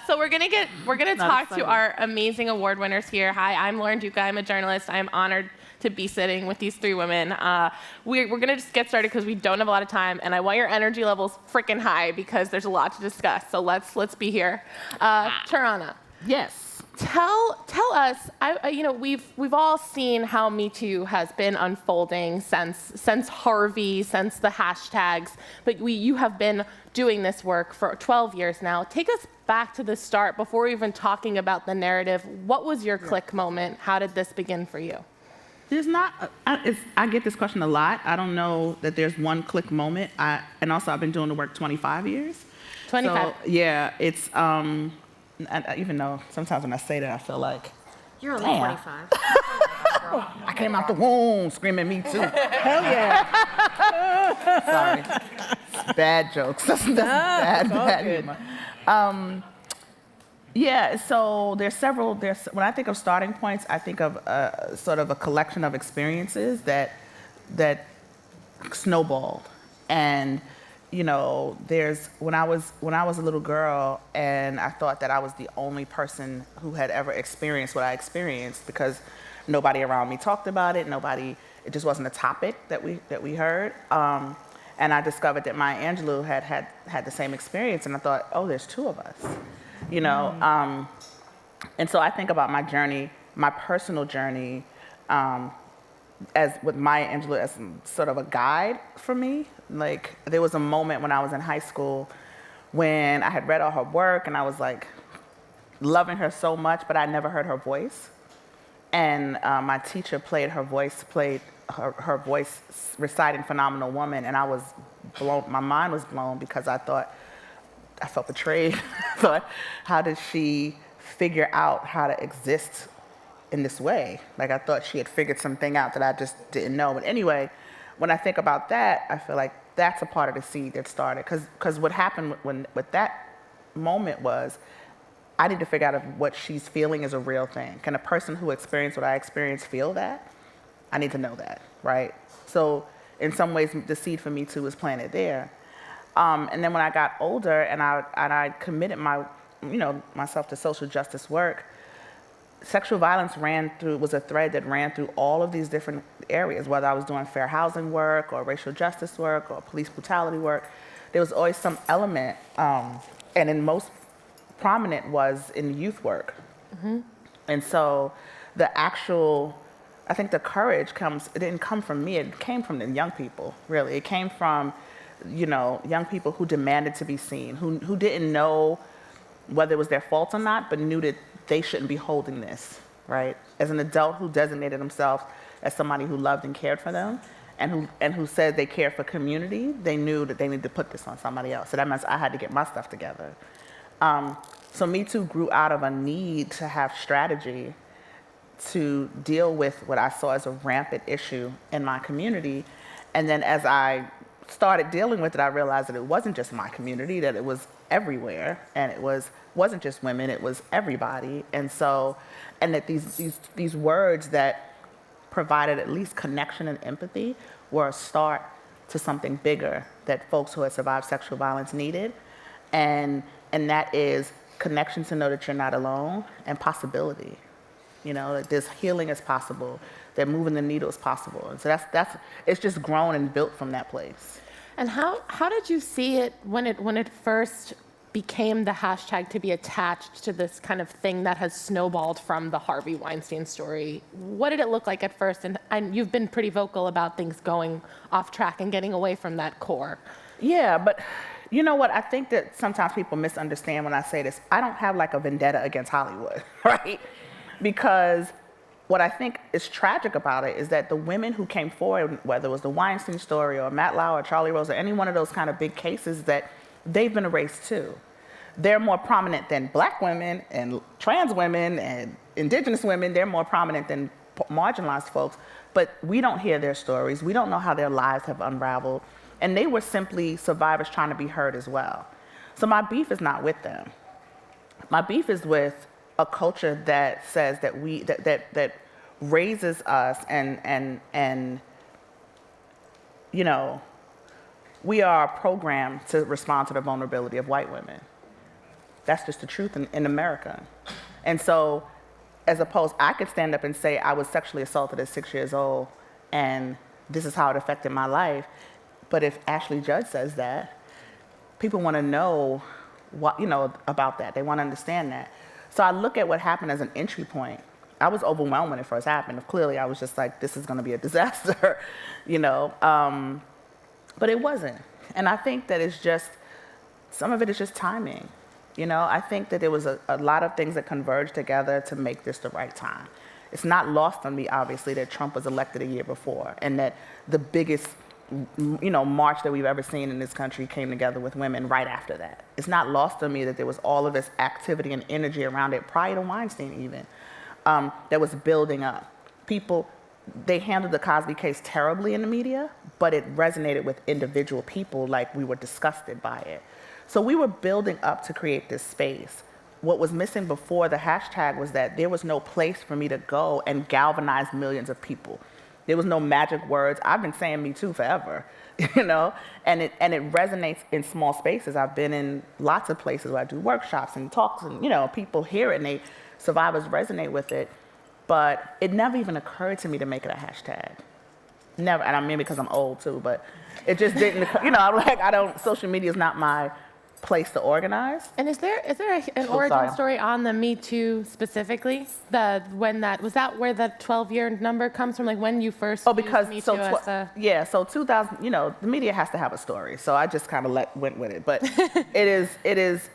So we're gonna talk to our amazing award winners here. Hi, I'm Lauren Duca. I'm a journalist. I'm honored to be sitting with these three women. We're gonna just get started because we don't have a lot of time, and I want your energy levels freaking high because there's a lot to discuss. So let's be here. Tarana. Yes. Tell us. We've all seen how Me Too has been unfolding since Harvey, since the hashtags. But you have been doing this work for 12 years now. Take us back to the start before even talking about the narrative. What was your click moment? How did this begin for you? There's not. I get this question a lot. I don't know that there's one click moment. And also I've been doing the work 25 years. 25. So, yeah, it's. Even though sometimes when I say that, I feel like, you're only 25. I came out the womb screaming Me Too. Hell yeah. Sorry. Bad jokes. That's bad humor. Yeah, so when I think of starting points, I think of sort of a collection of experiences that snowballed. And when I was a little girl, and I thought that I was the only person who had ever experienced what I experienced because nobody around me talked about it. It just wasn't a topic that we heard. And I discovered that Maya Angelou had the same experience, and I thought, oh, there's two of us, And so I think about my journey, my personal journey, as with Maya Angelou as sort of a guide for me. Like, there was a moment when I was in high school when I had read all her work and I was like loving her so much, but I never heard her voice. And my teacher played her voice reciting Phenomenal Woman, and I was blown, my mind was blown because I felt betrayed. I thought, how did she figure out how to exist in this way? Like, I thought she had figured something out that I just didn't know. But anyway, when I think about that, I feel like that's a part of the seed that started. Because what happened with that moment was, I need to figure out if what she's feeling is a real thing. Can a person who experienced what I experienced feel that? I need to know that, right? So in some ways, the seed for Me Too was planted there. And then when I got older and I committed myself to social justice work, sexual violence was a thread that ran through all of these different areas, whether I was doing fair housing work or racial justice work or police brutality work. There was always some element, and in most prominent was in youth work. Mm-hmm. And so I think the courage it didn't come from me, it came from the young people, really. It came from, young people who demanded to be seen, who didn't know whether it was their fault or not, but knew that they shouldn't be holding this, right? As an adult who designated themselves as somebody who loved and cared for them, and who said they cared for community, they knew that they needed to put this on somebody else. So that means I had to get my stuff together. So Me Too grew out of a need to have strategy to deal with what I saw as a rampant issue in my community. And then as I started dealing with it, I realized that it wasn't just my community, that it was everywhere, and it wasn't just women, it was everybody. And that these words that provided at least connection and empathy were a start to something bigger that folks who had survived sexual violence needed. And that is connection to know that you're not alone, and possibility. That this healing is possible, that moving the needle is possible. And so it's just grown and built from that place. And how did you see it when it first became the hashtag to be attached to this kind of thing that has snowballed from the Harvey Weinstein story? What did it look like at first? And you've been pretty vocal about things going off track and getting away from that core. Yeah, but you know what? I think that sometimes people misunderstand when I say this. I don't have like a vendetta against Hollywood, right? Because what I think is tragic about it is that the women who came forward, whether it was the Weinstein story or Matt Lauer or Charlie Rose or any one of those kind of big cases, that they've been erased too. They're more prominent than Black women and trans women and indigenous women. They're more prominent than marginalized folks, but we don't hear their stories. We don't know how their lives have unraveled. And they were simply survivors trying to be heard as well. So my beef is not with them. My beef is with a culture that says that that raises us and we are programmed to respond to the vulnerability of white women. That's just the truth in America. And so, as opposed, I could stand up and say I was sexually assaulted at 6 years old, and this is how it affected my life. But if Ashley Judd says that, people want to know what, about that. They want to understand that. So I look at what happened as an entry point. I was overwhelmed when it first happened. Clearly, I was just like, this is going to be a disaster, but it wasn't. And I think that it's just, some of it is just timing. I think that there was a lot of things that converged together to make this the right time. It's not lost on me, obviously, that Trump was elected a year before, and that the biggest, march that we've ever seen in this country came together with women right after that. It's not lost on me that there was all of this activity and energy around it prior to Weinstein even, that was building up. People, they handled the Cosby case terribly in the media, but it resonated with individual people like we were disgusted by it. So we were building up to create this space. What was missing before the hashtag was that there was no place for me to go and galvanize millions of people. There was no magic words. I've been saying Me Too forever, and it resonates in small spaces. I've been in lots of places where I do workshops and talks, and people hear it and survivors resonate with it. But it never even occurred to me to make it a hashtag. Never, and I mean because I'm old too, but it just didn't. Social media is not my place to organize. And is there an origin story on the Me Too specifically? Was that where the 12-year number comes from? Like when you first used Me Too as a... So 2000. The media has to have a story, so I just kind of went with it. But it is.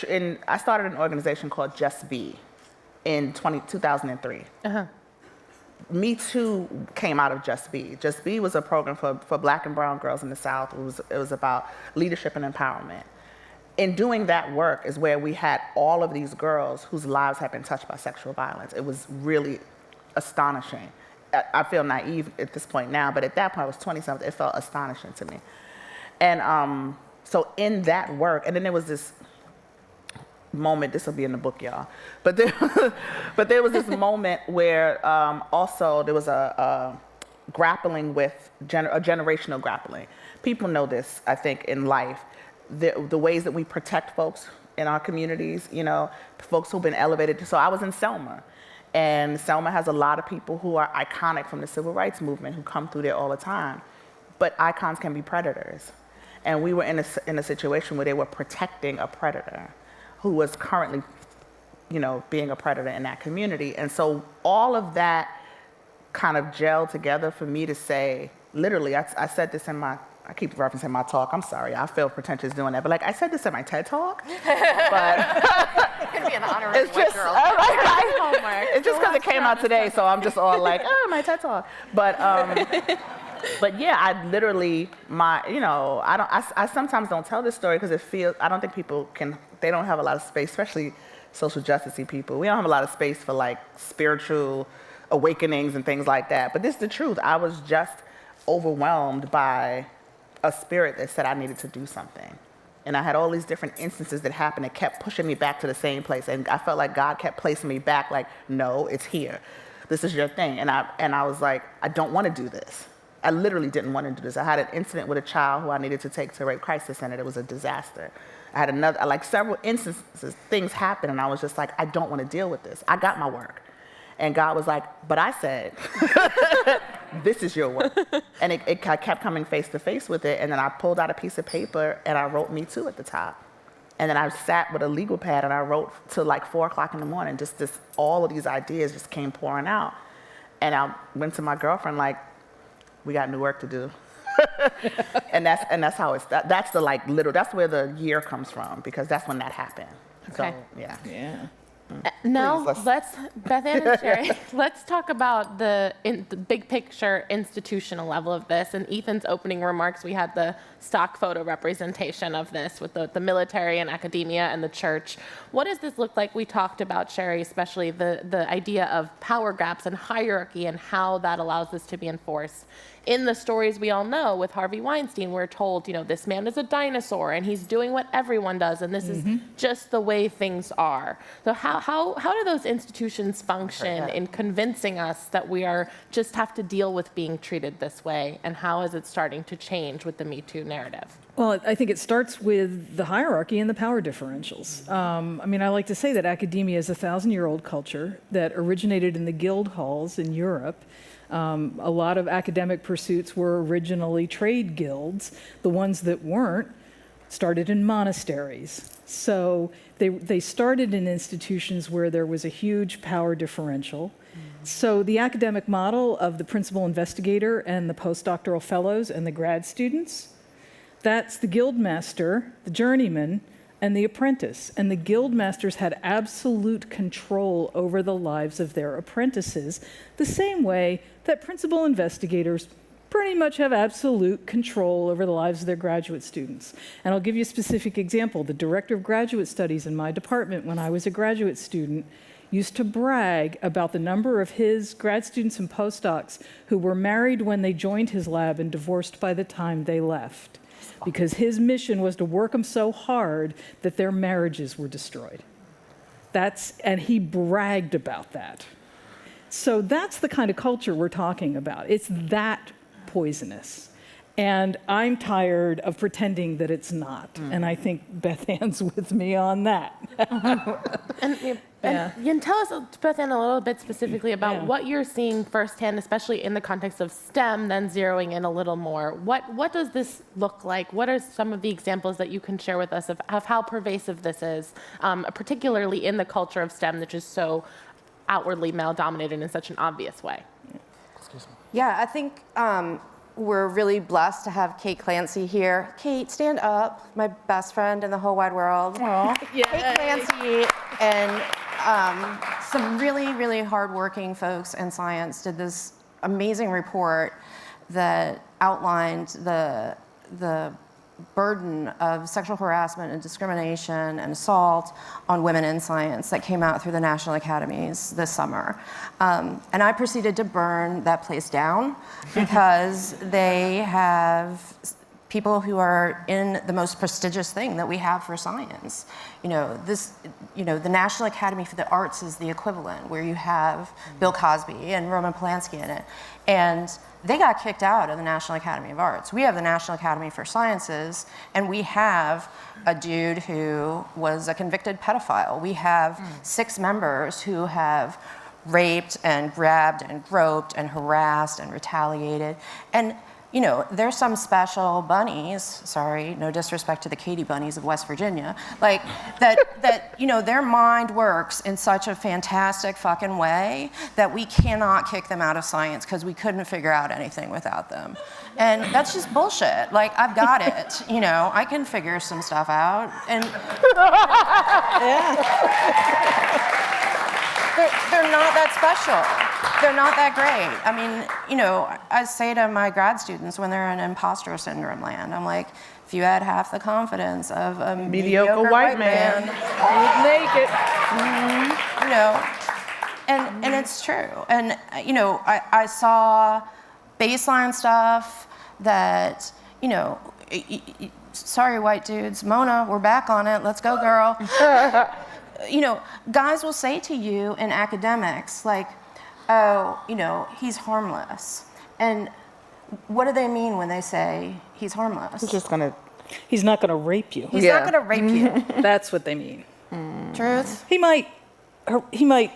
And I started an organization called Just Be in 2003. Me Too came out of Just Be. Just Be was a program for Black and brown girls in the South. It was about leadership and empowerment. In doing that work is where we had all of these girls whose lives had been touched by sexual violence. It was really astonishing. I feel naive at this point now, but at that point I was 20-something. It felt astonishing to me. And so in that work, and then there was this moment, this will be in the book, y'all, but there was this moment where also there was a grappling with a generational grappling. People know this, I think, in life. The ways that we protect folks in our communities, folks who've been elevated. So I was in Selma, and Selma has a lot of people who are iconic from the civil rights movement who come through there all the time. But icons can be predators. And we were in a situation where they were protecting a predator who was currently, being a predator in that community. And so all of that kind of gelled together for me to say, literally, I said this I keep referencing my talk. I'm sorry, I feel pretentious doing that. But I said this in my TED talk. But it could be an honorary white girl. It's just because it came out today, so I'm just all like, my TED talk. But yeah, I literally, I sometimes don't tell this story because I don't think people they don't have a lot of space, especially social justice-y people. We don't have a lot of space for spiritual awakenings and things like that. But this is the truth. I was just overwhelmed by a spirit that said I needed to do something. And I had all these different instances that happened that kept pushing me back to the same place. And I felt like God kept placing me back like, no, it's here. This is your thing. And I was like, I don't want to do this. I literally didn't want to do this. I had an incident with a child who I needed to take to a rape crisis center. It was a disaster. I had several instances, things happened, and I was just like, I don't want to deal with this. I got my work. And God was like, but I said, this is your work. And I kept coming face to face with it. And then I pulled out a piece of paper and I wrote Me Too at the top. And then I sat with a legal pad and I wrote till 4 o'clock in the morning. All of these ideas just came pouring out. And I went to my girlfriend we got new work to do. and that's how that's that's where the year comes from, because that's when that happened. Okay. So, yeah. Yeah. Now, let's BethAnn and Sherry, let's talk about the big picture institutional level of this. In Ethan's opening remarks, we had the stock photo representation of this with the military and academia and the church. What does this look like? We talked about, Sherry, especially the idea of power gaps and hierarchy and how that allows this to be enforced. In the stories we all know with Harvey Weinstein, we're told, this man is a dinosaur and he's doing what everyone does, and this is just the way things are. So how do those institutions function in convincing us that we just have to deal with being treated this way, and how is it starting to change with the Me Too narrative? Well, I think it starts with the hierarchy and the power differentials. I mean, I like to say that academia is a 1,000-year-old culture that originated in the guild halls in Europe. A lot of academic pursuits were originally trade guilds. The ones that weren't started in monasteries. So they started in institutions where there was a huge power differential. So the academic model of the principal investigator and the postdoctoral fellows and the grad students, that's the guild master, the journeyman, and the apprentice. And the guild masters had absolute control over the lives of their apprentices, the same way that principal investigators pretty much have absolute control over the lives of their graduate students. And I'll give you a specific example. The director of graduate studies in my department when I was a graduate student used to brag about the number of his grad students and postdocs who were married when they joined his lab and divorced by the time they left, because his mission was to work them so hard that their marriages were destroyed. And he bragged about that. So that's the kind of culture we're talking about. It's that poisonous. And I'm tired of pretending that it's not. And I think BethAnn's with me on that. And you can tell us, BethAnn, a little bit specifically about what you're seeing firsthand, especially in the context of STEM, then zeroing in a little more. What does this look like? What are some of the examples that you can share with us of how pervasive this is, particularly in the culture of STEM, which is so outwardly male-dominated in such an obvious way? Yeah, I think we're really blessed to have Kate Clancy here. Kate, stand up, my best friend in the whole wide world. Kate Clancy and some really, really hardworking folks in science did this amazing report that outlined the burden of sexual harassment and discrimination and assault on women in science that came out through the National Academies this summer. And I proceeded to burn that place down because they have people who are in the most prestigious thing that we have for science. The National Academy for the Arts is the equivalent, where you have Bill Cosby and Roman Polanski in it. And they got kicked out of the National Academy of Arts. We have the National Academy for Sciences, and we have a dude who was a convicted pedophile. We have 6 members who have raped and grabbed and groped and harassed and retaliated. And there's some special bunnies, sorry, no disrespect to the Katy bunnies of West Virginia, like that their mind works in such a fantastic fucking way that we cannot kick them out of science because we couldn't figure out anything without them. And that's just bullshit. Like, I've got it, I can figure some stuff out. And they're not that special. They're not that great. I mean, I say to my grad students when they're in imposter syndrome land, I'm like, if you had half the confidence of a mediocre white man, you'd make it. And it's true. And, I saw baseline stuff that, sorry, white dudes, Mona, we're back on it. Let's go, girl. Guys will say to you in academics, like, oh, he's harmless. And what do they mean when they say he's harmless? He's not gonna rape you. He's not gonna rape you. That's what they mean. Truth? He might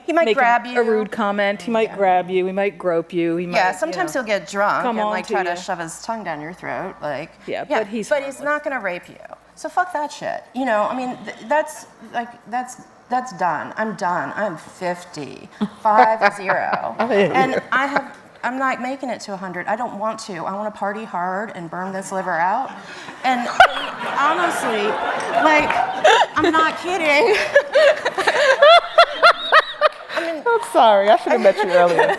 make grab you. a rude comment. He might grab you. He might grope you. He might, sometimes he'll get drunk and try to you. shove his tongue down your throat. But he's not gonna rape you. So fuck that shit. I mean, that's done. I'm done. I'm 50, 50. And I'm not making it to 100. I don't want to. I want to party hard and burn this liver out. And honestly, I'm not kidding. I'm sorry. I should have met you earlier.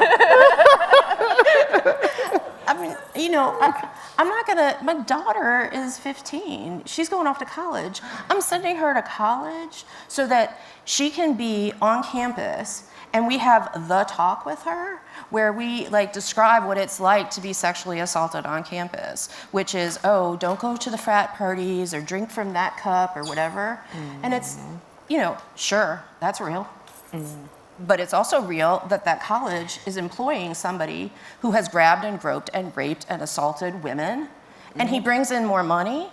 I mean, I'm not gonna, my daughter is 15. She's going off to college. I'm sending her to college so that she can be on campus and we have the talk with her where we describe what it's like to be sexually assaulted on campus, which is, oh, don't go to the frat parties or drink from that cup or whatever. And it's, sure, that's real. But it's also real that college is employing somebody who has grabbed and groped and raped and assaulted women, and he brings in more money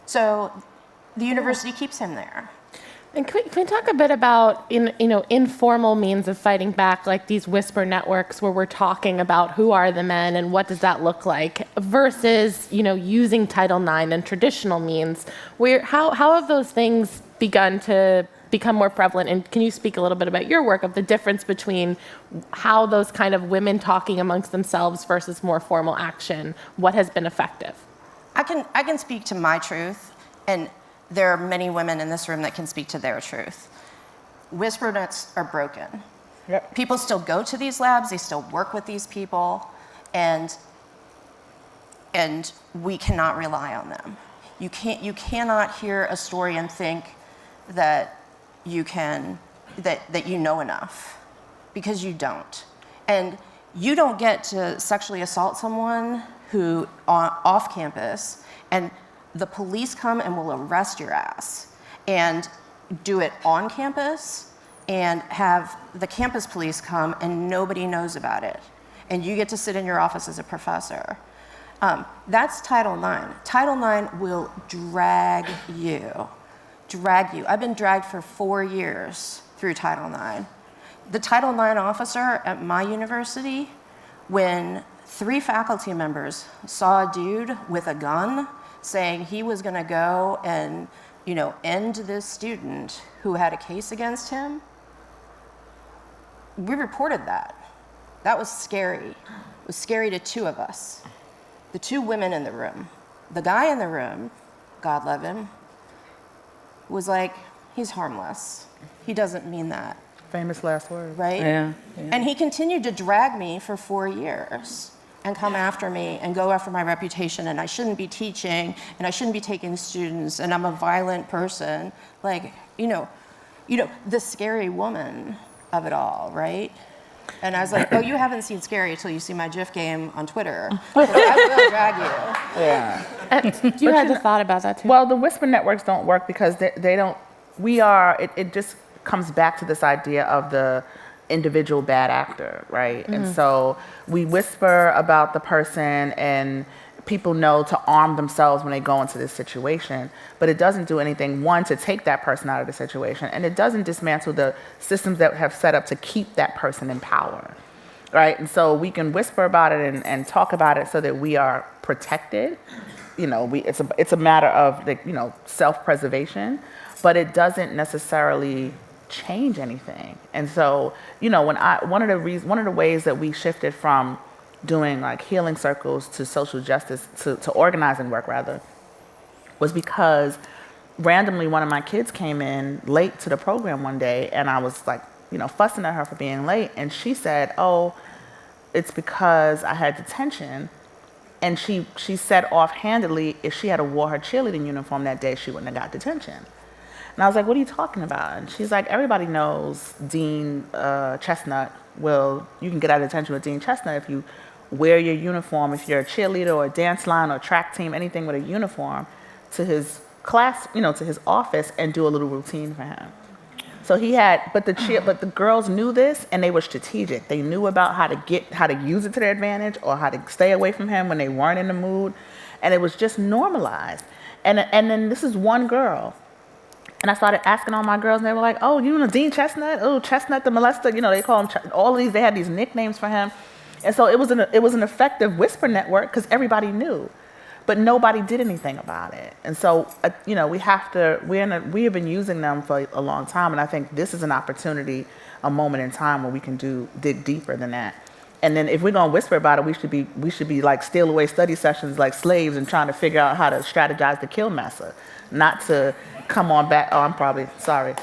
So the university keeps him there. And can we talk a bit about informal means of fighting back, like these whisper networks where we're talking about who are the men and what does that look like, versus using Title IX and traditional means? How have those things begun to become more prevalent? And can you speak a little bit about your work of the difference between how those kind of women talking amongst themselves versus more formal action, what has been effective? I can speak to my truth, and there are many women in this room that can speak to their truth. Whisper nets are broken. Yep. People still go to these labs, they still work with these people, and we cannot rely on them. You cannot hear a story and think that you know enough, because you don't. And you don't get to sexually assault someone who off campus, and the police come and will arrest your ass, and do it on campus, and have the campus police come and nobody knows about it, and you get to sit in your office as a professor. That's Title IX. Title IX will drag you. I've been dragged for 4 years through Title IX. The Title IX officer at my university, when 3 faculty members saw a dude with a gun saying he was going to go and, end this student who had a case against him, we reported that. That was scary. It was scary to 2 of us, the 2 women in the room. The guy in the room, God love him, was like, he's harmless. He doesn't mean that. Famous last word. Right? Yeah. And he continued to drag me for 4 years and come after me and go after my reputation, and I shouldn't be teaching, and I shouldn't be taking students, and I'm a violent person. Like, the scary woman of it all, right? And I was like, oh, you haven't seen scary until you see my GIF game on Twitter. But I will drag you. Yeah. You had the thought about that too. Well, the whisper networks don't work because they don't. It just comes back to this idea of the individual bad actor, right? And so we whisper about the person, and people know to arm themselves when they go into this situation, but it doesn't do anything, one, to take that person out of the situation, and it doesn't dismantle the systems that have set up to keep that person in power, right? And so we can whisper about it and talk about it so that we are protected. It's a matter of self-preservation, but it doesn't necessarily change anything. And so, one of the ways that we shifted from doing like healing circles to social justice, to organizing work rather, was because randomly one of my kids came in late to the program one day, and I was like, fussing at her for being late, and she said, oh, it's because I had detention. And she said offhandedly, if she had wore her cheerleading uniform that day, she wouldn't have got detention. And I was like, what are you talking about? And she's like, everybody knows Dean Chestnut you can get out of detention with Dean Chestnut if you wear your uniform, if you're a cheerleader or a dance line or a track team, anything with a uniform, to his class, to his office, and do a little routine for him. So but the girls knew this, and they were strategic. They knew about how to use it to their advantage, or how to stay away from him when they weren't in the mood. And it was just normalized. And then this is one girl. And I started asking all my girls, and they were like, oh, Dean Chestnut? Oh, Chestnut the molester. They call him, all of these, they had these nicknames for him. And so it was an effective whisper network because everybody knew, but nobody did anything about it. And so, we have been using them for a long time, and I think this is an opportunity, a moment in time where we can dig deeper than that. And then if we're gonna whisper about it, we should be like steal away study sessions like slaves and trying to figure out how to strategize to kill Massa, not to come on back. Oh, I'm probably sorry.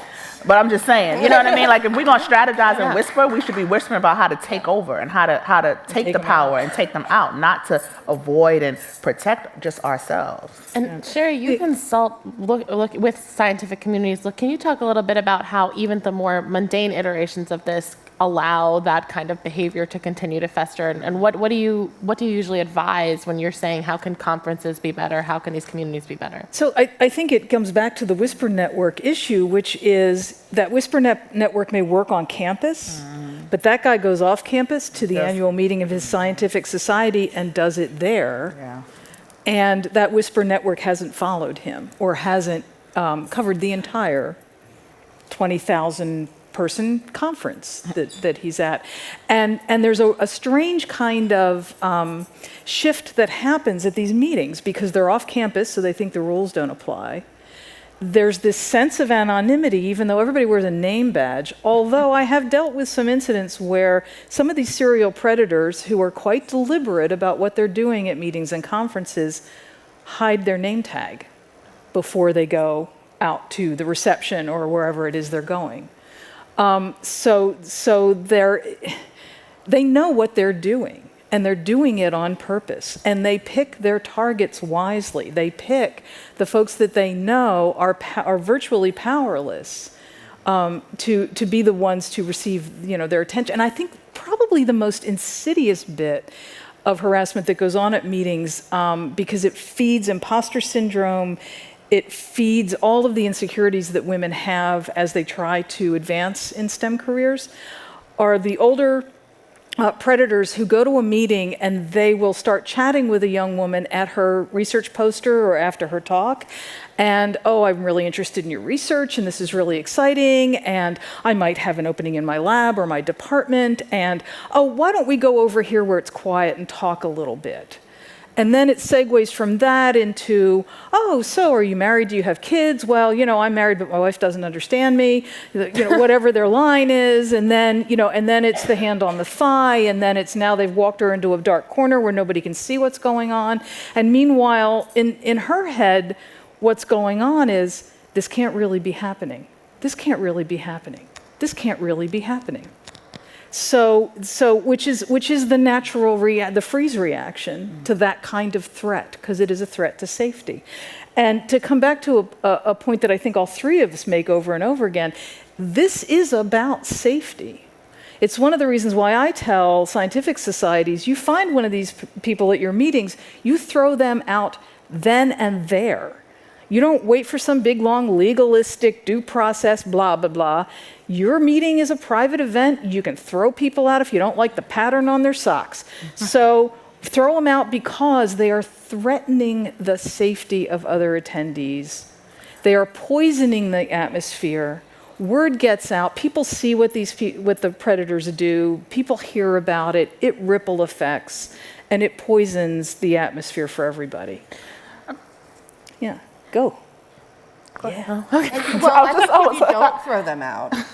But I'm just saying, you know what I mean? Like, if we're gonna strategize and whisper, we should be whispering about how to take over and how to take the power and take them out, not to avoid and protect just ourselves. And Sherry, you consult look with scientific communities. Can you talk a little bit about how even the more mundane iterations of this allow that kind of behavior to continue to fester? And what do you usually advise when you're saying how can conferences be better? How can these communities be better? So I think it comes back to the whisper network issue, which is that whisper network may work on campus, but that guy goes off campus to the annual meeting of his scientific society and does it there. Yeah. And that whisper network hasn't followed him or hasn't covered the entire 20,000 person conference that he's at. And there's a strange kind of shift that happens at these meetings because they're off campus, so they think the rules don't apply. There's this sense of anonymity, even though everybody wears a name badge, although I have dealt with some incidents where some of these serial predators who are quite deliberate about what they're doing at meetings and conferences hide their name tag before they go out to the reception or wherever it is they're going. So they know what they're doing, and they're doing it on purpose, and they pick their targets wisely. They pick the folks that they know are virtually powerless to be the ones to receive, their attention. And I think probably the most insidious bit of harassment that goes on at meetings, because it feeds imposter syndrome, it feeds all of the insecurities that women have as they try to advance in STEM careers, are the older predators who go to a meeting and they will start chatting with a young woman at her research poster or after her talk. And, oh, I'm really interested in your research, and this is really exciting, and I might have an opening in my lab or my department, and, oh, why don't we go over here where it's quiet and talk a little bit? And then it segues from that into, oh, so are you married? Do you have kids? Well, I'm married, but my wife doesn't understand me. Whatever their line is. And then, and then it's the hand on the thigh. And then it's now they've walked her into a dark corner where nobody can see what's going on. And meanwhile, in her head, what's going on is, this can't really be happening. This can't really be happening. This can't really be happening. So which is the natural the freeze reaction to that kind of threat, because it is a threat to safety. And to come back to a point that I think all three of us make over and over again, this is about safety. It's one of the reasons why I tell scientific societies, you find one of these people at your meetings, you throw them out then and there. You don't wait for some big, long, legalistic due process, blah, blah, blah. Your meeting is a private event. You can throw people out if you don't like the pattern on their socks. So throw them out because they are threatening the safety of other attendees. They are poisoning the atmosphere. Word gets out. People see what the predators do. People hear about it. It ripple effects, and it poisons the atmosphere for everybody. Yeah. Go. Yeah. Well, I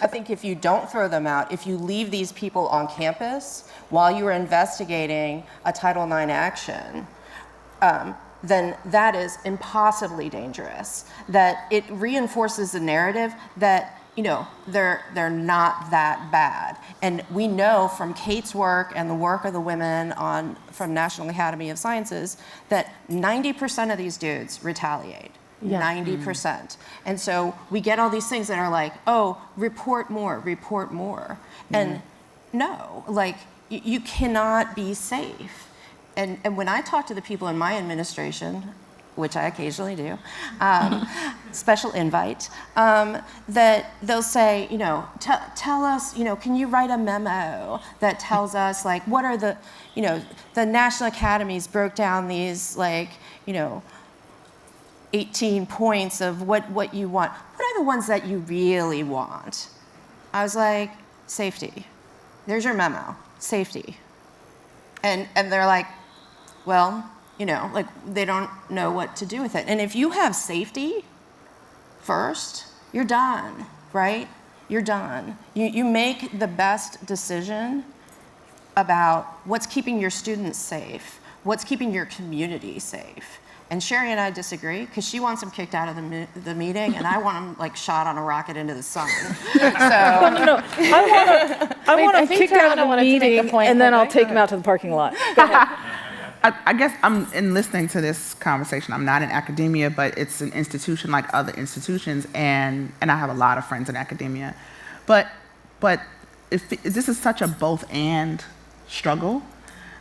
think if you don't throw them out, if you leave these people on campus while you are investigating a Title IX action, then that is impossibly dangerous. That it reinforces the narrative that they're not that bad. And we know from Kate's work and the work of the women from National Academy of Sciences that 90% of these dudes retaliate. Yeah. 90%. And so we get all these things that are like, oh, report more. And no, you cannot be safe. And when I talk to the people in my administration, which I occasionally do, special invite, that they'll say, tell us, can you write a memo that tells us what are the National Academies broke down these 18 points of what you want. What are the ones that you really want? I was like, safety. There's your memo, safety. And they're like, well, they don't know what to do with it. And if you have safety first, you're done, right? You're done. You make the best decision about what's keeping your students safe, what's keeping your community safe. And Sherry and I disagree because she wants them kicked out of the meeting, and I want them shot on a rocket into the sun. So no. I want them kicked out of the meeting, and then I'll take them out to the parking lot. Go ahead. I guess in listening to this conversation, I'm not in academia, but it's an institution like other institutions, and I have a lot of friends in academia. But this is such a both and struggle.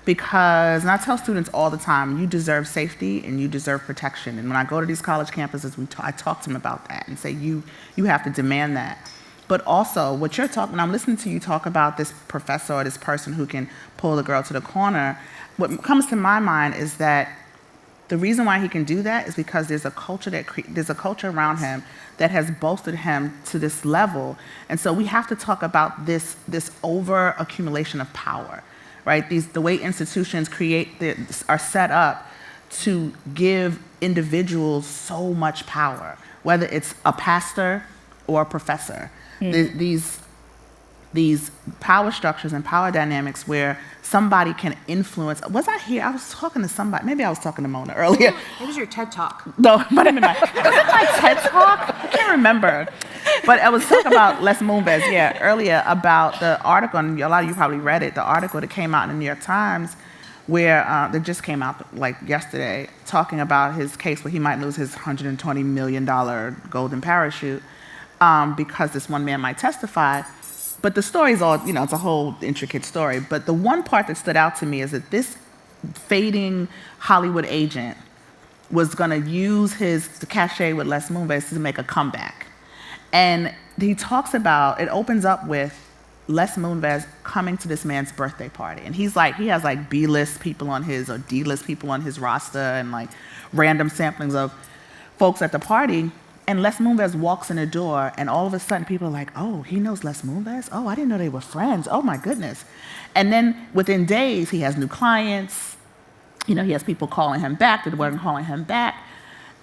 Because, and I tell students all the time, you deserve safety and you deserve protection. And when I go to these college campuses, I talk to them about that and say, you have to demand that. But also, what you're talking, I'm listening to you talk about this professor or this person who can pull the girl to the corner. What comes to my mind is that The reason why he can do that is because there's a culture there's a culture around him that has bolstered him to this level. And so we have to talk about this over accumulation of power, right? The way institutions are set up to give individuals so much power, whether it's a pastor or a professor. These power structures and power dynamics where somebody can influence. Was I here? I was talking to somebody. Maybe I was talking to Mona earlier. It was your TED Talk. No, it might have been was it my TED Talk? I can't remember. But I was talking about Les Moonves, earlier about the article, and a lot of you probably read it, the article that came out in the New York Times where that just came out like yesterday, talking about his case where he might lose his $120 million golden parachute because this one man might testify. But the story's all, it's a whole intricate story. But the one part that stood out to me is that this fading Hollywood agent was going to use the cachet with Les Moonves to make a comeback. And he talks about, it opens up with Les Moonves coming to this man's birthday party. And he has like B-list people on his, or D-list people on his roster, and like random samplings of folks at the party. And Les Moonves walks in the door, and all of a sudden people are like, oh, he knows Les Moonves? Oh, I didn't know they were friends. Oh, my goodness. And then within days, he has new clients. He has people calling him back that weren't calling him back.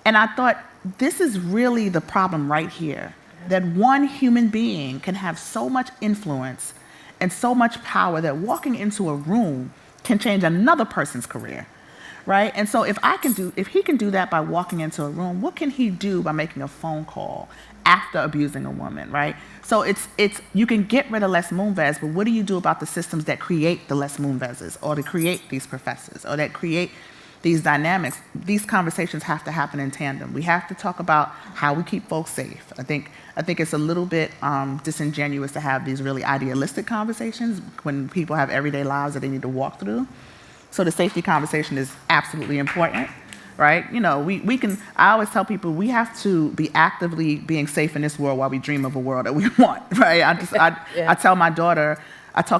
And I thought, this is really the problem right here, that one human being can have so much influence and so much power that walking into a room can change another person's career. Right? And so if he can do that by walking into a room, what can he do by making a phone call after abusing a woman, right? So you can get rid of Les Moonves, but what do you do about the systems that create the Les Moonveses, or that create these professors, or that create these dynamics? These conversations have to happen in tandem. We have to talk about how we keep folks safe. I think it's a little bit disingenuous to have these really idealistic conversations when people have everyday lives that they need to walk through. So the safety conversation is absolutely important, right? I always tell people we have to be actively being safe in this world while we dream of a world that we want, right? I talk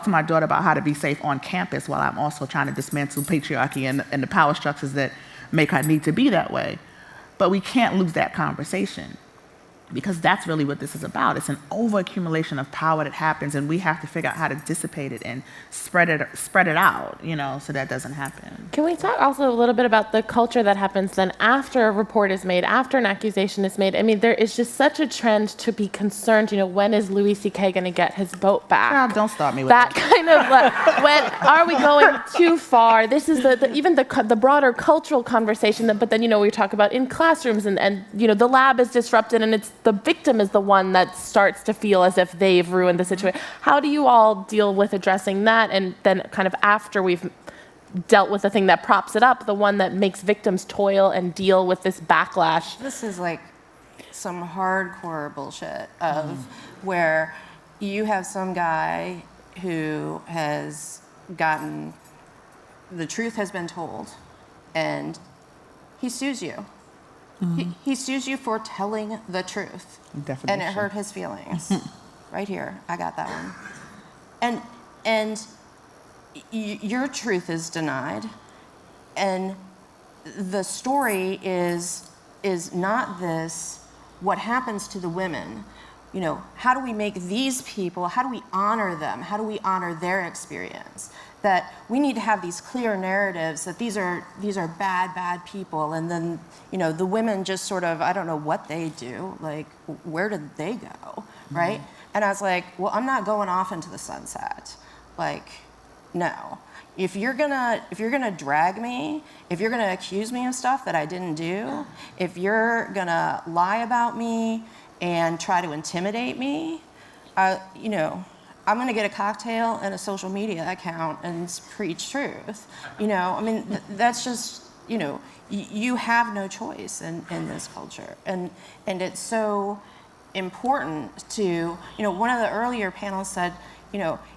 to my daughter about how to be safe on campus while I'm also trying to dismantle patriarchy and the power structures that make her need to be that way. But we can't lose that conversation, because that's really what this is about. It's an overaccumulation of power that happens, and we have to figure out how to dissipate it and spread it out, so that doesn't happen. Can we talk also a little bit about the culture that happens then after a report is made, after an accusation is made? I mean, there is just such a trend to be concerned, when is Louis C.K. going to get his boat back? Girl, don't start me with that. Kind of, when are we going too far? This is even the broader cultural conversation, but then, we talk about in classrooms and the lab is disrupted, and it's the victim is the one that starts to feel as if they've ruined the situation. How do you all deal with addressing that? And then kind of after we've dealt with the thing that props it up, the one that makes victims toil and deal with this backlash? This is like some hardcore bullshit of where you have some guy who has gotten, the truth has been told, and he sues you. He sues you for telling the truth. Definition. And it hurt his feelings. Right here, I got that one. And your truth is denied. And the story is not this, what happens to the women. How do we make these people, how do we honor them? How do we honor their experience? That we need to have these clear narratives that these are bad people, and then the women just sort of, I don't know what they do, like where did they go, right? And I was like, well, I'm not going off into the sunset, like no. If you're gonna drag me, if you're gonna accuse me of stuff that I didn't do, if you're gonna lie about me and try to intimidate me, I'm going to get a cocktail and a social media account and preach truth. That's just, you have no choice in this culture. And it's so important to, one of the earlier panels said,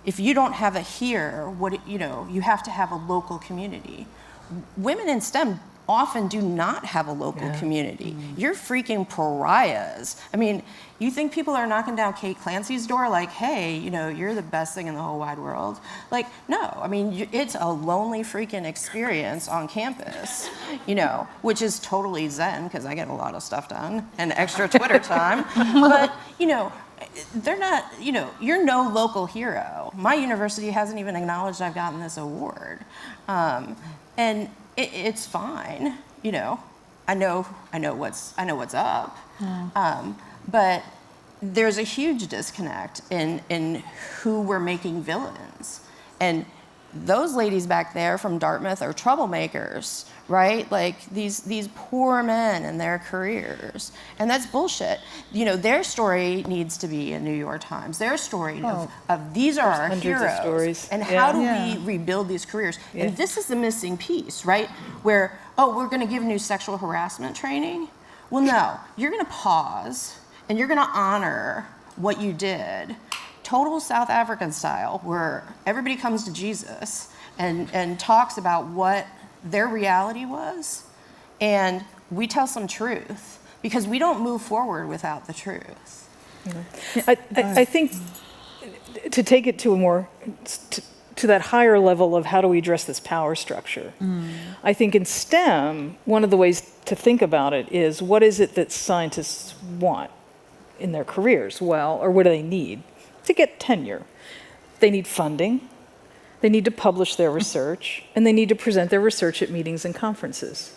if you don't have a here, you have to have a local community. Women in STEM often do not have a local community. You're freaking pariahs. I mean, you think people are knocking down Kate Clancy's door like, hey, you know, you're the best thing in the whole wide world? Like, no, I mean, it's a lonely freaking experience on campus, you know, which is totally zen because I get a lot of stuff done and extra Twitter time. But, you know, they're not, you know, you're no local hero. My university hasn't even acknowledged I've gotten this award. And it's fine, you know. I know what's up. But there's a huge disconnect in who we're making villains. And those ladies back there from Dartmouth are troublemakers, right? Like these poor men and their careers. And that's bullshit. You know, their story needs to be in New York Times. Their story of these are our hundreds of heroes. stories. And how do we rebuild these careers? And this is the missing piece, right? Where, we're gonna give new sexual harassment training. Well, no, you're gonna pause and you're gonna honor what you did, total South African style, where everybody comes to Jesus and talks about what their reality was, and we tell some truth, because we don't move forward without the truth. I think to take it to a more, to that higher level of how do we address this power structure, I think in STEM, one of the ways to think about it is, what is it that scientists want in their careers? Well, or what do they need to get tenure? They need funding, they need to publish their research, and they need to present their research at meetings and conferences.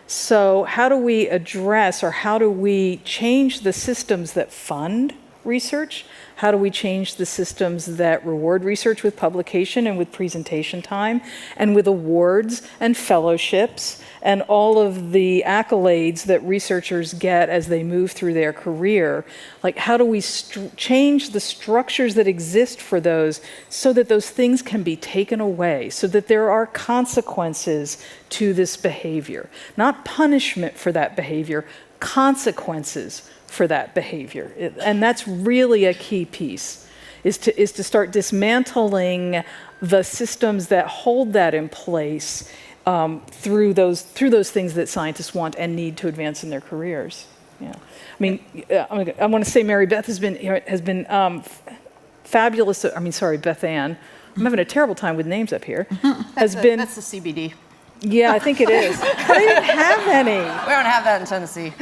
So how do we address, or how do we change the systems that fund research? How do we change the systems that reward research with publication and with presentation time and with awards and fellowships and all of the accolades that researchers get as they move through their career? Like, how do we change the structures that exist for those so that those things can be taken away, so that there are consequences to this behavior? Not punishment for that behavior, consequences for that behavior. And that's really a key piece, is to start dismantling the systems that hold that in place through those things that scientists want and need to advance in their careers. Yeah, I mean, I want to say Mary Beth has been fabulous. BethAnn. I'm having a terrible time with names up here. That's the CBD. Yeah, I think it is. But I didn't have any. We don't have that in Tennessee.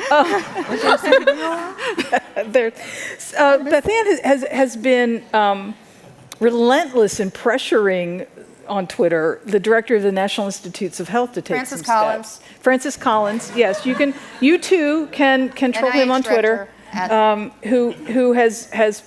BethAnn has been relentless in pressuring on Twitter the director of the National Institutes of Health to take some steps. Francis Collins, yes, you too can troll him on Twitter. Who has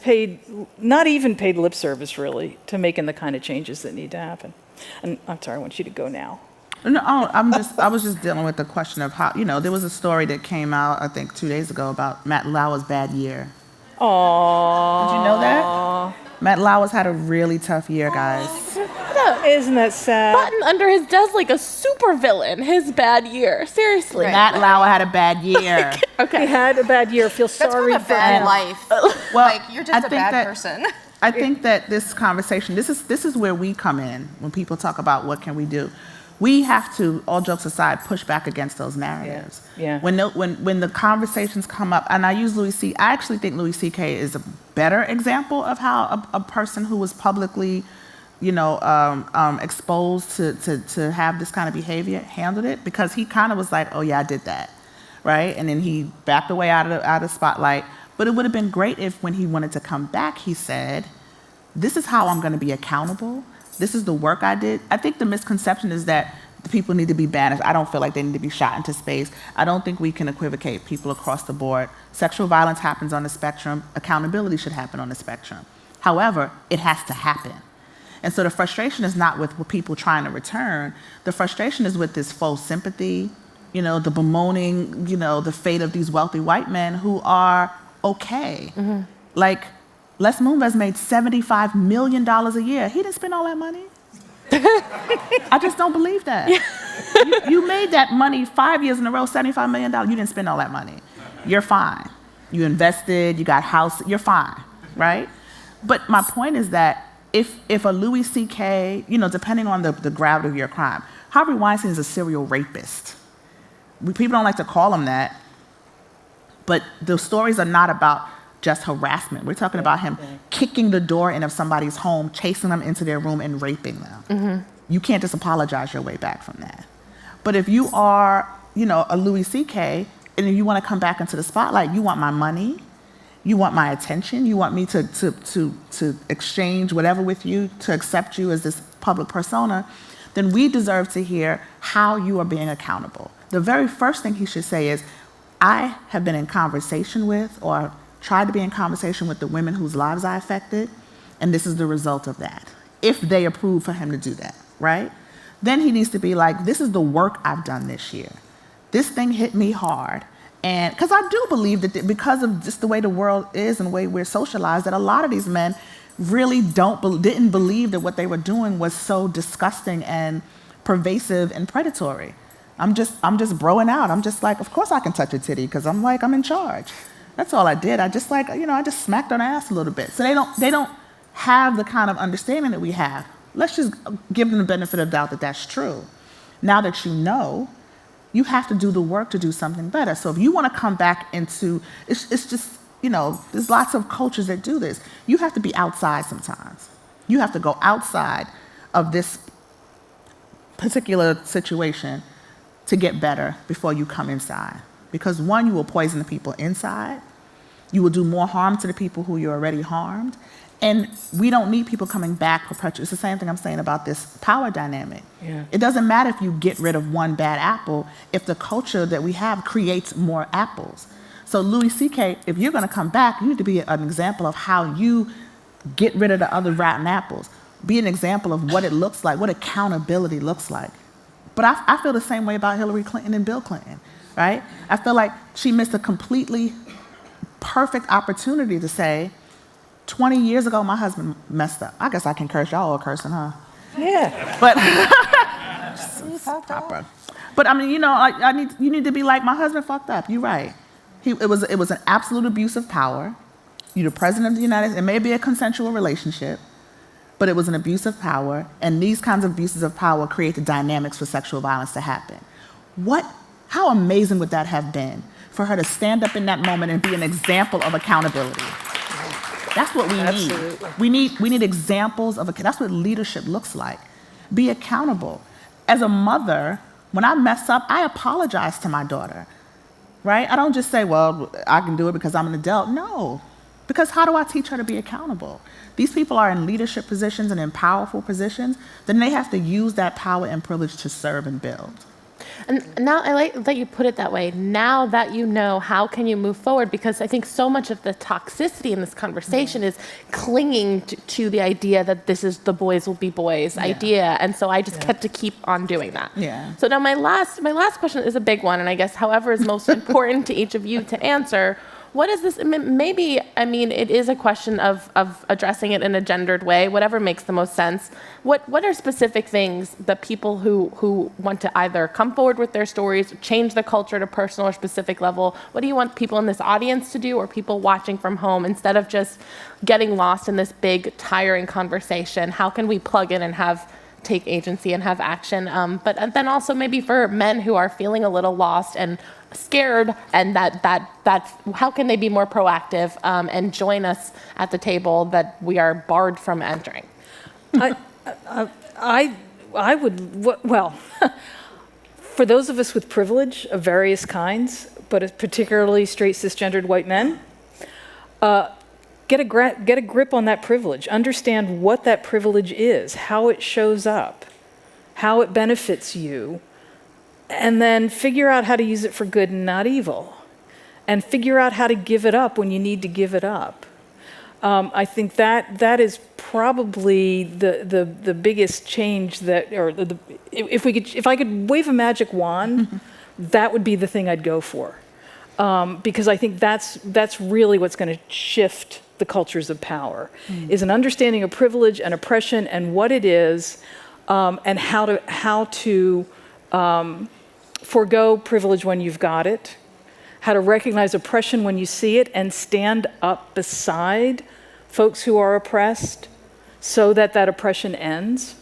not even paid lip service really to making the kind of changes that need to happen. And I'm sorry, I want you to go now. No, I was just dealing with the question of how, there was a story that came out, I think 2 days ago, about Matt Lauer's bad year. Aww. Did you know that? Matt Lauer's had a really tough year, guys. Isn't that sad? Button under his desk like a supervillain, his bad year. Seriously. Right. Matt Lauer had a bad year. Okay. He had a bad year. Feel sorry That's for a bad him. life. Well, like, you're just a bad person. I think that this conversation, this is where we come in when people talk about what can we do. We have to, all jokes aside, push back against those narratives. Yeah. When the conversations come up, and I use I actually think Louis C.K. is a better example of how a person who was publicly, exposed to have this kind of behavior handled it, because he kind of was like, oh yeah, I did that, right? And then he backed away out of the spotlight. But it would have been great if, when he wanted to come back, he said, this is how I'm going to be accountable. This is the work I did. I think the misconception is that the people need to be banished. I don't feel like they need to be shot into space. I don't think we can equivocate people across the board. Sexual violence happens on the spectrum. Accountability should happen on the spectrum. However, it has to happen. And so the frustration is not with people trying to return. The frustration is with this false sympathy, the bemoaning, the fate of these wealthy white men who are okay. Mm-hmm. Like, Les Moonves made $75 million a year. He didn't spend all that money. I just don't believe that. You made that money 5 years in a row, $75 million. You didn't spend all that money. You're fine. You invested, you got house, you're fine, right? But my point is that if a Louis C.K., depending on the gravity of your crime, Harvey Weinstein is a serial rapist. people don't like to call them that, but the stories are not about just harassment. We're talking about him kicking the door in of somebody's home, chasing them into their room and raping them. You can't just apologize your way back from that. But if you are, a Louis C.K., and you want to come back into the spotlight, you want my money, you want my attention, you want me to exchange whatever with you, to accept you as this public persona, then we deserve to hear how you are being accountable. The very first thing he should say is, I have been in conversation with, or tried to be in conversation with, the women whose lives I affected, and this is the result of that, if they approve for him to do that, right? Then he needs to be like, this is the work I've done this year. This thing hit me hard. And because I do believe that because of just the way the world is and the way we're socialized, that a lot of these men really didn't believe that what they were doing was so disgusting and pervasive and predatory. I'm just broing out. I'm just like, of course I can touch a titty because I'm in charge. That's all I did. I just smacked on her ass a little bit. So they don't have the kind of understanding that we have. Let's just give them the benefit of the doubt that that's true. Now that you know, you have to do the work to do something better. So if you want to come back into, it's just, there's lots of cultures that do this. You have to be outside sometimes. You have to go outside of this particular situation to get better before you come inside. Because one, you will poison the people inside. You will do more harm to the people who you already harmed. And we don't need people coming back perpetually. It's the same thing I'm saying about this power dynamic. Yeah. It doesn't matter if you get rid of one bad apple if the culture that we have creates more apples. So Louis C.K., if you're going to come back, you need to be an example of how you get rid of the other rotten apples. Be an example of what it looks like, what accountability looks like. But I feel the same way about Hillary Clinton and Bill Clinton, right? I feel like she missed a completely perfect opportunity to say, 20 years ago, my husband messed up. I guess I can curse. Y'all are cursing, huh? Yeah. But proper. But I mean, you need to be like, my husband fucked up. You're right. It was an absolute abuse of power. You're the president of the United States. It may be a consensual relationship, but it was an abuse of power. And these kinds of abuses of power create the dynamics for sexual violence to happen. How amazing would that have been for her to stand up in that moment and be an example of accountability? That's what we need. We need examples of that's what leadership looks like. Be accountable. As a mother, when I mess up, I apologize to my daughter, right? I don't just say, well, I can do it because I'm an adult. No, because how do I teach her to be accountable? These people are in leadership positions and in powerful positions, then they have to use that power and privilege to serve and build. And now I like that you put it that way. Now that you know, how can you move forward? Because I think so much of the toxicity in this conversation is clinging to the idea that this is the boys will be boys idea. And so I just get to keep on doing that. Yeah. So now my last question is a big one, and I guess however is most important to each of you to answer. What is this? Maybe, it is a question of addressing it in a gendered way, whatever makes the most sense. What are specific things that people who want to either come forward with their stories, change the culture at a personal or specific level, what do you want people in this audience to do or people watching from home instead of just getting lost in this big, tiring conversation? How can we plug in and take agency and have action? But then also maybe for men who are feeling a little lost and scared, and that how can they be more proactive and join us at the table that we are barred from entering? I would, well, for those of us with privilege of various kinds, but particularly straight cisgendered white men, get a grip on that privilege. Understand what that privilege is, how it shows up, how it benefits you, and then figure out how to use it for good and not evil. And figure out how to give it up when you need to give it up. I think that is probably the biggest change if I could wave a magic wand, that would be the thing I'd go for. Because I think that's really what's going to shift the cultures of power, is an understanding of privilege and oppression and what it is, and how to forego privilege when you've got it, how to recognize oppression when you see it and stand up beside folks who are oppressed so that oppression ends.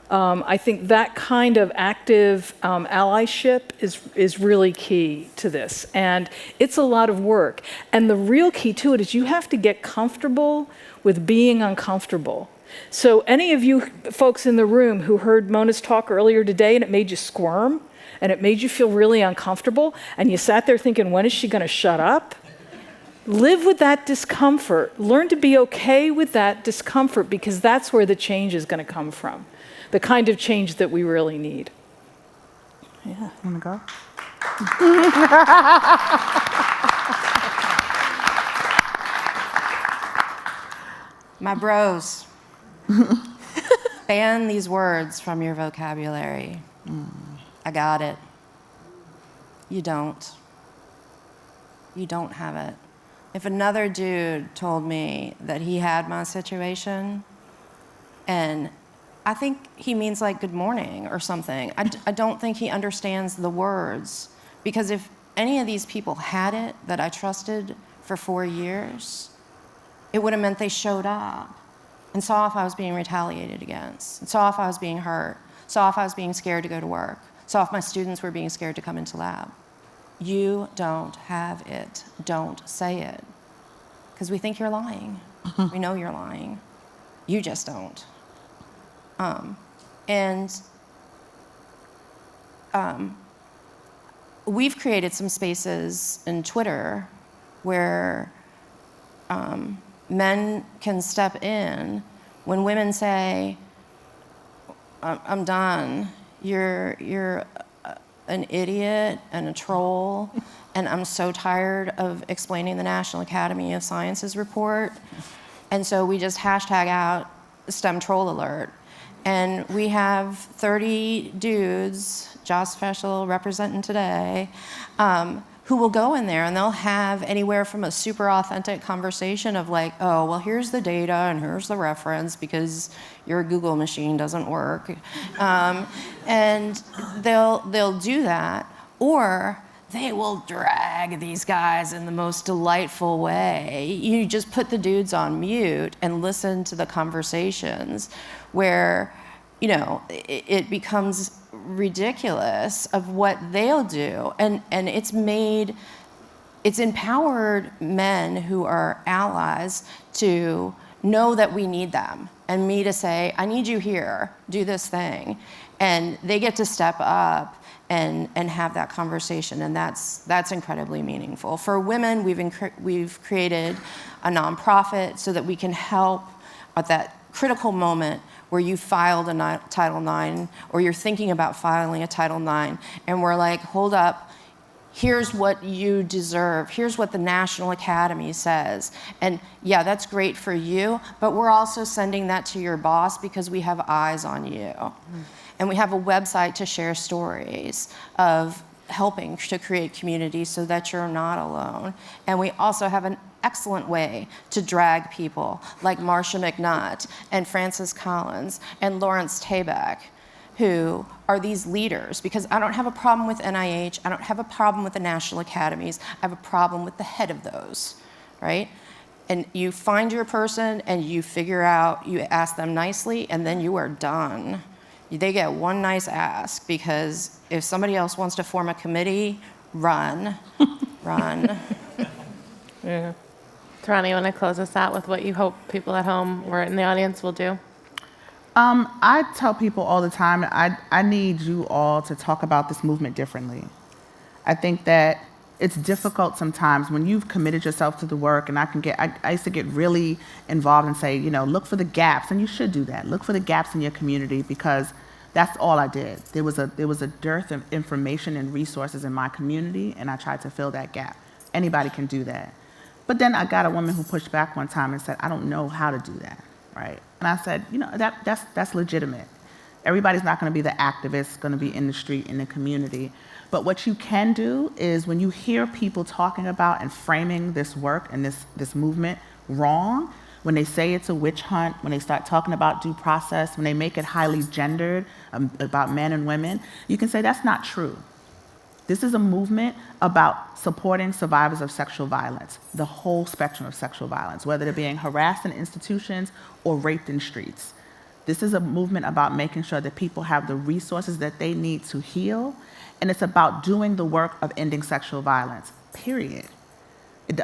I think that kind of active allyship is really key to this. And it's a lot of work. And the real key to it is you have to get comfortable with being uncomfortable. So any of you folks in the room who heard Mona's talk earlier today and it made you squirm and it made you feel really uncomfortable and you sat there thinking, when is she going to shut up? Live with that discomfort. Learn to be okay with that discomfort, because that's where the change is going to come from. The kind of change that we really need. Yeah. Want to go? My bros, ban these words from your vocabulary. I got it. You don't. You don't have it. If another dude told me that he had my situation, and I think he means like good morning or something, I don't think he understands the words. Because if any of these people had it that I trusted for 4 years, it would have meant they showed up and saw if I was being retaliated against, and saw if I was being hurt, saw if I was being scared to go to work, saw if my students were being scared to come into lab. You don't have it. Don't say it. Because we think you're lying. We know you're lying. You just don't. We've created some spaces in Twitter where men can step in when women say, I'm done. You're an idiot and a troll, and I'm so tired of explaining the National Academy of Sciences report. And so we just hashtag out STEM troll alert. And we have 30 dudes, Josh Special representing today, who will go in there and they'll have anywhere from a super authentic conversation of like, oh, well, here's the data and here's the reference because your Google machine doesn't work. And they'll do that, or they will drag these guys in the most delightful way. You just put the dudes on mute and listen to the conversations where, you know, it becomes ridiculous of what they'll do. And it's empowered men who are allies to know that we need them, and me to say, I need you here, do this thing. And they get to step up and have that conversation, and that's incredibly meaningful. For women, we've created a nonprofit so that we can help at that critical moment where you filed a Title IX, or you're thinking about filing a Title IX, and we're like, hold up, here's what you deserve, here's what the National Academy says. And yeah, that's great for you, but we're also sending that to your boss because we have eyes on you. And we have a website to share stories of helping to create community so that you're not alone. And we also have an excellent way to drag people like Marcia McNutt and Francis Collins and Lawrence Tabak, who are these leaders, because I don't have a problem with NIH, I don't have a problem with the national academies, I have a problem with the head of those, right? And you find your person and you figure out, you ask them nicely, and then you are done. They get one nice ask, because if somebody else wants to form a committee, run, run. Yeah. Tarana, you want to close us out with what you hope people at home or in the audience will do? I tell people all the time, I need you all to talk about this movement differently. I think that it's difficult sometimes when you've committed yourself to the work, and I used to get really involved and say, you know, look for the gaps, and you should do that. Look for the gaps in your community, because that's all I did. There was a dearth of information and resources in my community, and I tried to fill that gap. Anybody can do that. But then I got a woman who pushed back one time and said, I don't know how to do that, right? And I said, you know, that's legitimate. Everybody's not going to be the activist, going to be in the street, in the community. But what you can do is, when you hear people talking about and framing this work and this movement wrong, when they say it's a witch hunt, when they start talking about due process, when they make it highly gendered about men and women, you can say that's not true. This is a movement about supporting survivors of sexual violence, the whole spectrum of sexual violence, whether they're being harassed in institutions or raped in streets. This is a movement about making sure that people have the resources that they need to heal, and it's about doing the work of ending sexual violence, period.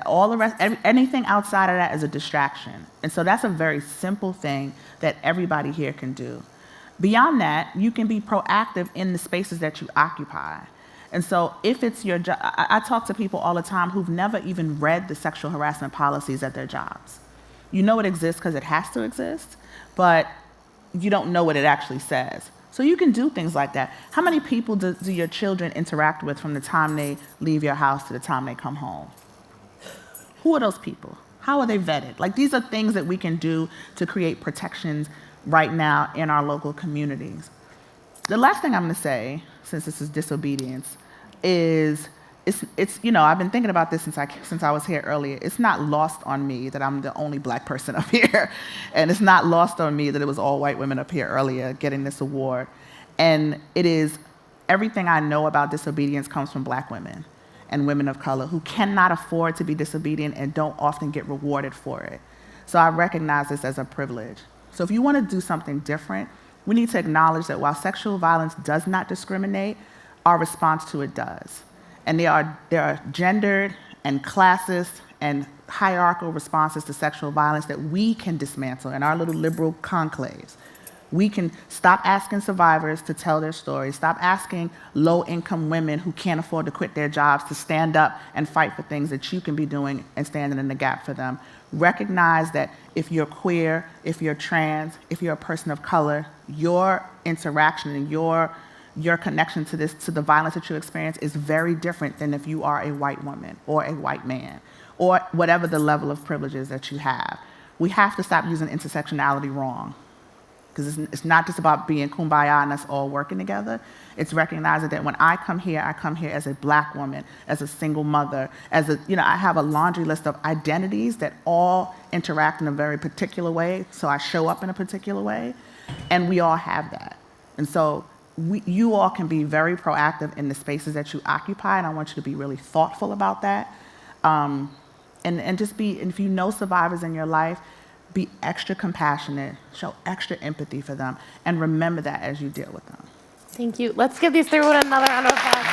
All the rest, anything outside of that is a distraction. And so that's a very simple thing that everybody here can do. Beyond that, you can be proactive in the spaces that you occupy. And so if it's your job, I talk to people all the time who've never even read the sexual harassment policies at their jobs. You know it exists because it has to exist, but you don't know what it actually says. So you can do things like that. How many people do your children interact with from the time they leave your house to the time they come home? Who are those people? How are they vetted? Like, these are things that we can do to create protections right now in our local communities. The last thing I'm going to say, since this is disobedience, is it's I've been thinking about this since I was here earlier. It's not lost on me that I'm the only black person up here, and it's not lost on me that it was all white women up here earlier getting this award. And it is, everything I know about disobedience comes from black women and women of color who cannot afford to be disobedient and don't often get rewarded for it. So I recognize this as a privilege. So if you want to do something different, we need to acknowledge that while sexual violence does not discriminate, our response to it does. And there are gendered and classist and hierarchical responses to sexual violence that we can dismantle in our little liberal conclaves. We can stop asking survivors to tell their stories, stop asking low-income women who can't afford to quit their jobs to stand up and fight for things that you can be doing and standing in the gap for them. Recognize that if you're queer, if you're trans, if you're a person of color, your interaction and your connection to the violence that you experience is very different than if you are a white woman or a white man or whatever the level of privileges that you have. We have to stop using intersectionality wrong, because it's not just about being kumbaya and us all working together. It's recognizing that when I come here as a black woman, as a single mother, I have a laundry list of identities that all interact in a very particular way, so I show up in a particular way, and we all have that. And so you all can be very proactive in the spaces that you occupy, and I want you to be really thoughtful about that. And just if you know survivors in your life, be extra compassionate, show extra empathy for them, and remember that as you deal with them. Thank you. Let's give these three women another round of applause.